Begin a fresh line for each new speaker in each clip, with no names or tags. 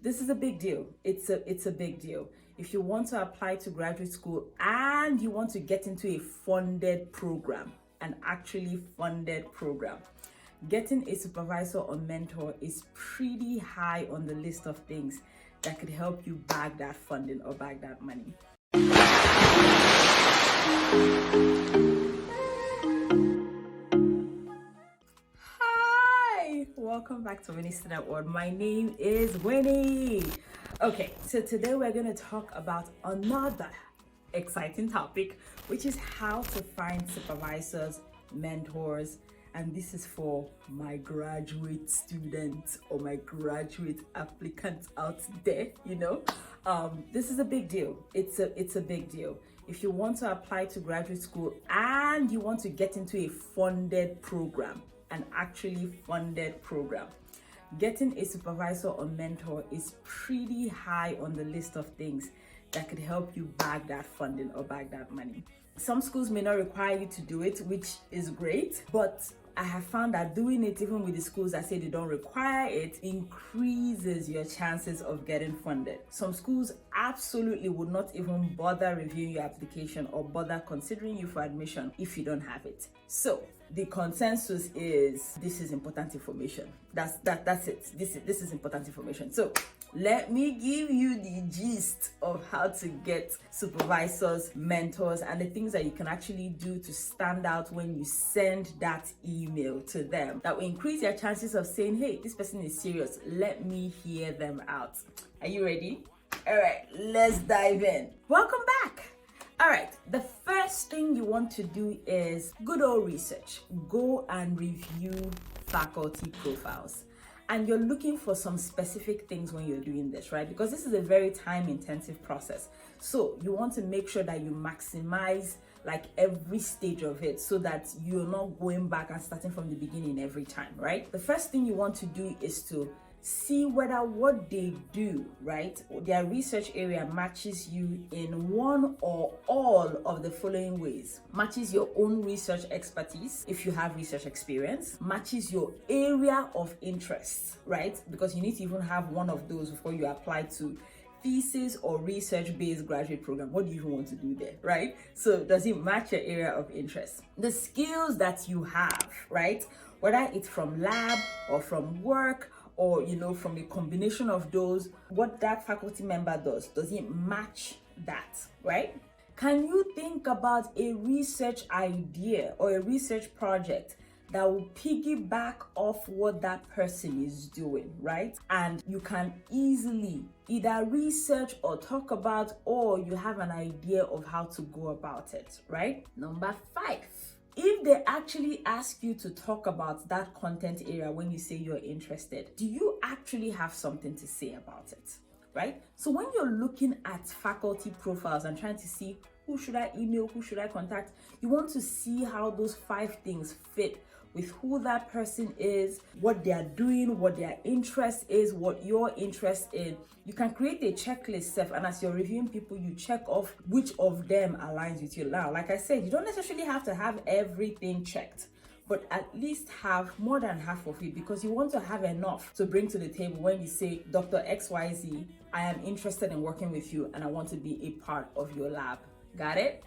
This is a big deal. It's a big deal. If you want to apply to graduate school and you want to get into a funded program, an actually funded program, getting a supervisor or mentor is pretty high on the list of things that could help you bag that funding or bag that money. Welcome back to Winie Student World. My name is Winie. Okay, so today we're going to talk about another exciting topic, which is how to find supervisors, mentors, and this is for my graduate students or my graduate applicants out there. This is a big deal. It's a big deal. If you want to apply to graduate school and you want to get into a funded program, an actually funded program, getting a supervisor or mentor is pretty high on the list of things that could help you bag that funding or bag that money. Some schools may not require you to do it, which is great, but I have found that doing it, even with the schools that say they don't require it, increases your chances of getting funded. Some schools absolutely would not even bother reviewing your application or bother considering you for admission if you don't have it. So the consensus is this is important information. That's it. This is important information. So let me give you the gist of how to get supervisors, mentors, and the things that you can actually do to stand out when you send that email to them. That will increase your chances of saying, hey, this person is serious. Let me hear them out. Are you ready? All right, let's dive in. Welcome back. All right, the first thing you want to do is good old research. Go and review faculty profiles. And you're looking for some specific things when you're doing this, right? Because this is a very time-intensive process. So you want to make sure that you maximize like every stage of it so that you're not going back and starting from the beginning every time, right? The first thing you want to do is to see whether what they do, right, their research area matches you in one or all of the following ways. Matches your own research expertise, if you have research experience, matches your area of interest, right? Because you need to even have one of those before you apply to thesis or research-based graduate program. What do you even want to do there, right? So does it match your area of interest? The skills that you have, right? Whether it's from lab or from work or from a combination of those, what that faculty member does it match that, right? Can you think about a research idea or a research project that will piggyback off what that person is doing, right? And you can easily either research or talk about, or you have an idea of how to go about it, right? Number 5. If they actually ask you to talk about that content area when you say you're interested, do you actually have something to say about it, right? So when you're looking at faculty profiles and trying to see who should I email, who should I contact, you want to see how those 5 things fit with who that person is, what they are doing, what their interest is, what your interest is. You can create a checklist, and as you're reviewing people, you check off which of them aligns with you. Now, like I said, you don't necessarily have to have everything checked, but at least have more than half of it, because you want to have enough to bring to the table when you say, Dr. XYZ, I am interested in working with you and I want to be a part of your lab. Got it?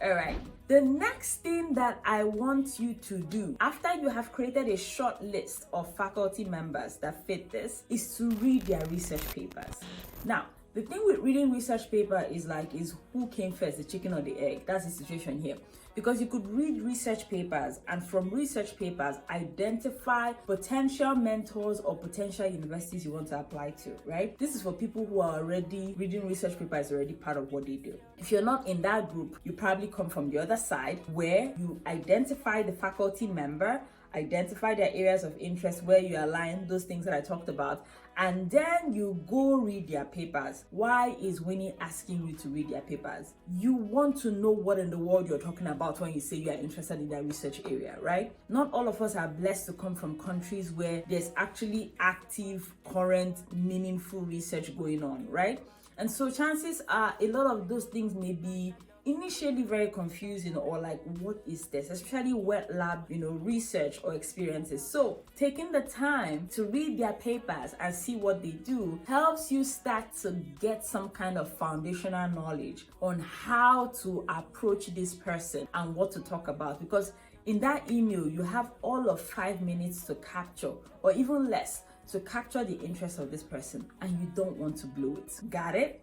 All right. The next thing that I want you to do after you have created a short list of faculty members that fit this is to read their research papers. Now, the thing with reading research paper is who came first, the chicken or the egg? That's the situation here. Because you could read research papers and from research papers identify potential mentors or potential universities you want to apply to, right? This is for people who are already reading research papers, already part of what they do. If you're not in that group, you probably come from the other side where you identify the faculty member, identify their areas of interest where you align those things that I talked about, and then you go read their papers. Why is Winie asking you to read their papers? You want to know what in the world you're talking about when you say you are interested in that research area, right? Not all of us are blessed to come from countries where there's actually active, current, meaningful research going on, right? And so chances are a lot of those things may be initially very confusing, or like, what is this? Especially wet lab, research or experiences. So taking the time to read their papers and see what they do helps you start to get some kind of foundational knowledge on how to approach this person and what to talk about. Because in that email, you have all of 5 minutes to capture, or even less, to capture the interest of this person, and you don't want to blow it. Got it?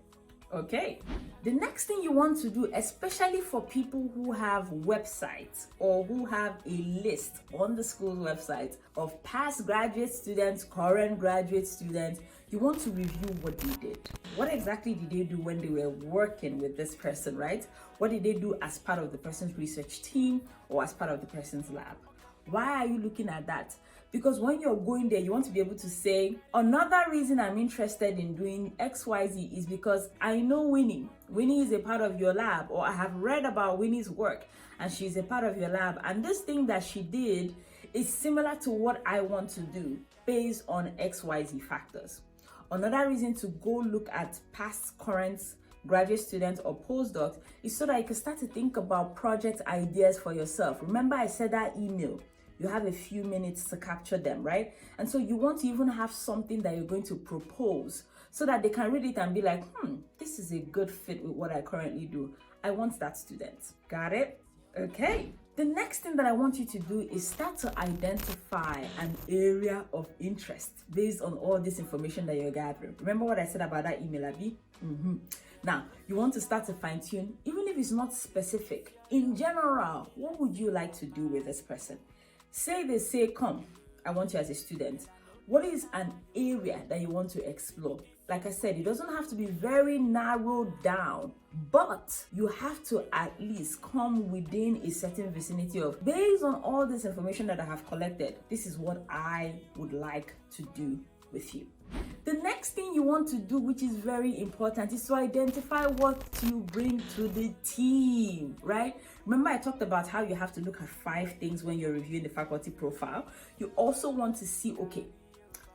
Okay. The next thing you want to do, especially for people who have websites or who have a list on the school's website of past graduate students, current graduate students, you want to review what they did. What exactly did they do when they were working with this person, right? What did they do as part of the person's research team or as part of the person's lab? Why are you looking at that? Because when you're going there, you want to be able to say, another reason I'm interested in doing XYZ is because I know Winie. Winie is a part of your lab, or I have read about Winie's work and she's a part of your lab. And this thing that she did is similar to what I want to do based on XYZ factors. Another reason to go look at past, current graduate students or postdocs is so that you can start to think about project ideas for yourself. Remember, I said that email, you have a few minutes to capture them, right? And so you want to even have something that you're going to propose so that they can read it and be like, this is a good fit with what I currently do. I want that student. Got it? Okay. The next thing that I want you to do is start to identify an area of interest based on all this information that you're gathering. Remember what I said about that email, Abby? Now, you want to start to fine tune, even if it's not specific. In general, what would you like to do with this person? Say they say, come, I want you as a student. What is an area that you want to explore? Like I said, it doesn't have to be very narrowed down, but you have to at least come within a certain vicinity of, based on all this information that I have collected, this is what I would like to do with you. The next thing you want to do, which is very important, is to identify what you bring to the team, right? Remember, I talked about how you have to look at 5 things when you're reviewing the faculty profile. You also want to see, okay,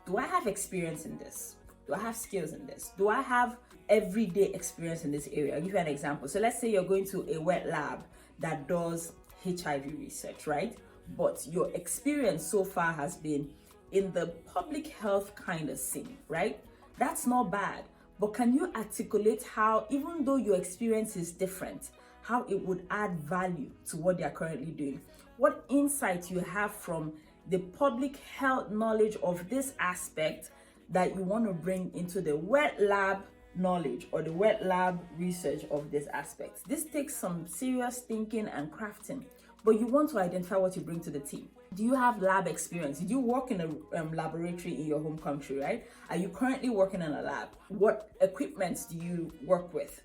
do I have experience in this? Do I have skills in this? Do I have everyday experience in this area? I'll give you an example. So let's say you're going to a wet lab that does HIV research, right? But your experience so far has been in the public health kind of scene, right? That's not bad. But can you articulate how, even though your experience is different, how it would add value to what they're currently doing? What insight you have from the public health knowledge of this aspect that you want to bring into the wet lab knowledge or the wet lab research of this aspect? This takes some serious thinking and crafting, but you want to identify what you bring to the team. Do you have lab experience? Did you work in a laboratory in your home country, right? Are you currently working in a lab? What equipment do you work with?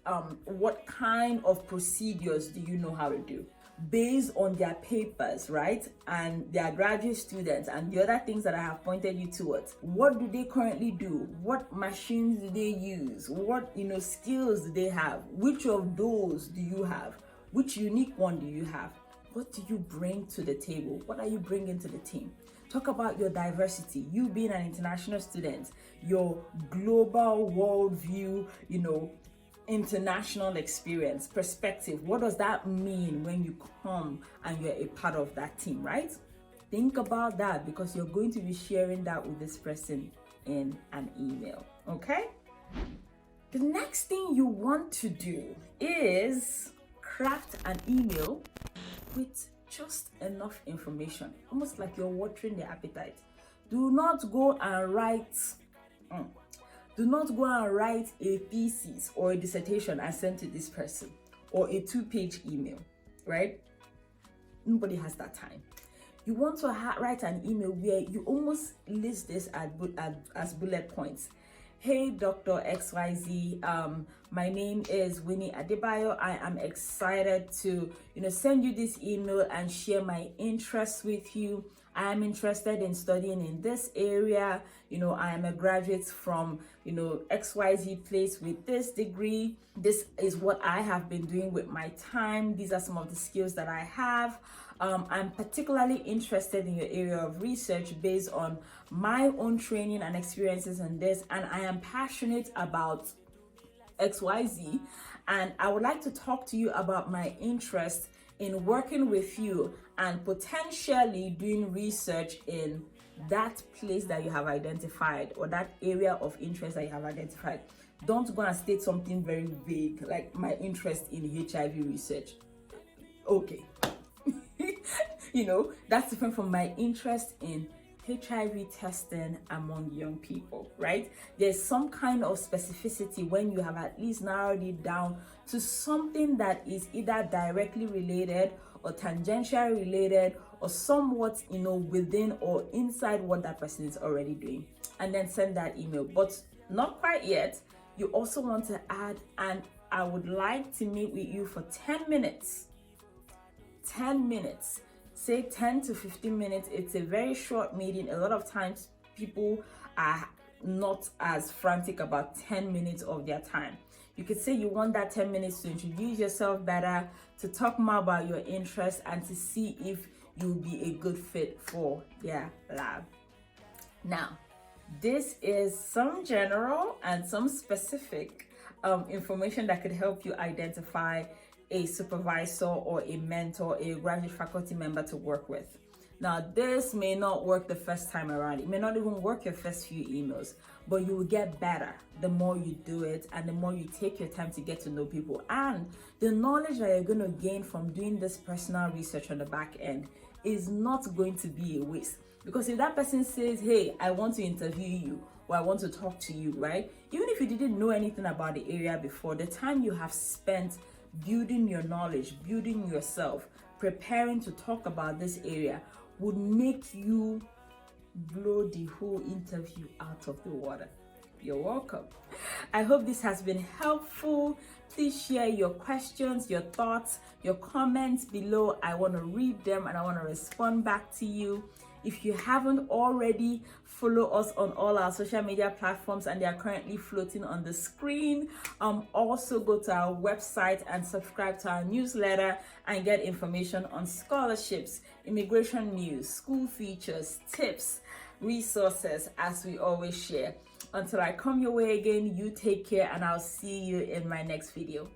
What kind of procedures do you know how to do? Based on their papers, right? And their graduate students and the other things that I have pointed you towards. What do they currently do? What machines do they use? What, skills do they have? Which of those do you have? Which unique one do you have? What do you bring to the table? What are you bringing to the team? Talk about your diversity, you being an international student, your global worldview, international experience, perspective. What does that mean when you come and you're a part of that team, right? Think about that, because you're going to be sharing that with this person in an email, okay? The next thing you want to do is craft an email with just enough information, almost like you're watering their appetite. Do not go and write a thesis or a dissertation and send to this person, or a 2-page email, right? Nobody has that time. You want to write an email where you almost list this as bullet points. Hey, Dr. XYZ, my name is Winie Adebayo. I am excited to, send you this email and share my interests with you. I am interested in studying in this area. I am a graduate from, XYZ place with this degree. This is what I have been doing with my time. These are some of the skills that I have. I'm particularly interested in your area of research based on my own training and experiences in this, and I am passionate about XYZ, and I would like to talk to you about my interest in working with you and potentially doing research in that place that you have identified or that area of interest that you have identified. Don't go and state something very vague like my interest in HIV research. Okay. That's different from my interest in HIV testing among young people, right? There's some kind of specificity when you have at least narrowed it down to something that is either directly related or tangentially related or somewhat, within or inside what that person is already doing, and then send that email. But not quite yet. You also want to add, and I would like to meet with you for 10 minutes. 10 minutes. Say 10 to 15 minutes. It's a very short meeting. A lot of times people are not as frantic about 10 minutes of their time. You could say you want that 10 minutes to introduce yourself better, to talk more about your interests, and to see if you'll be a good fit for their lab. Now, this is some general and some specific information that could help you identify a supervisor or a mentor, a graduate faculty member to work with. Now, this may not work the first time around. It may not even work your first few emails, but you will get better the more you do it and the more you take your time to get to know people. And the knowledge that you're going to gain from doing this personal research on the back end is not going to be a waste. Because if that person says, hey, I want to interview you, or I want to talk to you, right? Even if you didn't know anything about the area before, the time you have spent building your knowledge, building yourself, preparing to talk about this area would make you blow the whole interview out of the water. You're welcome. I hope this has been helpful. Please share your questions, your thoughts, your comments below. I want to read them and I want to respond back to you. If you haven't already, follow us on all our social media platforms, and they are currently floating on the screen. Also go to our website and subscribe to our newsletter and get information on scholarships, immigration news, school features, tips, resources, as we always share. Until I come your way again, you take care, and I'll see you in my next video.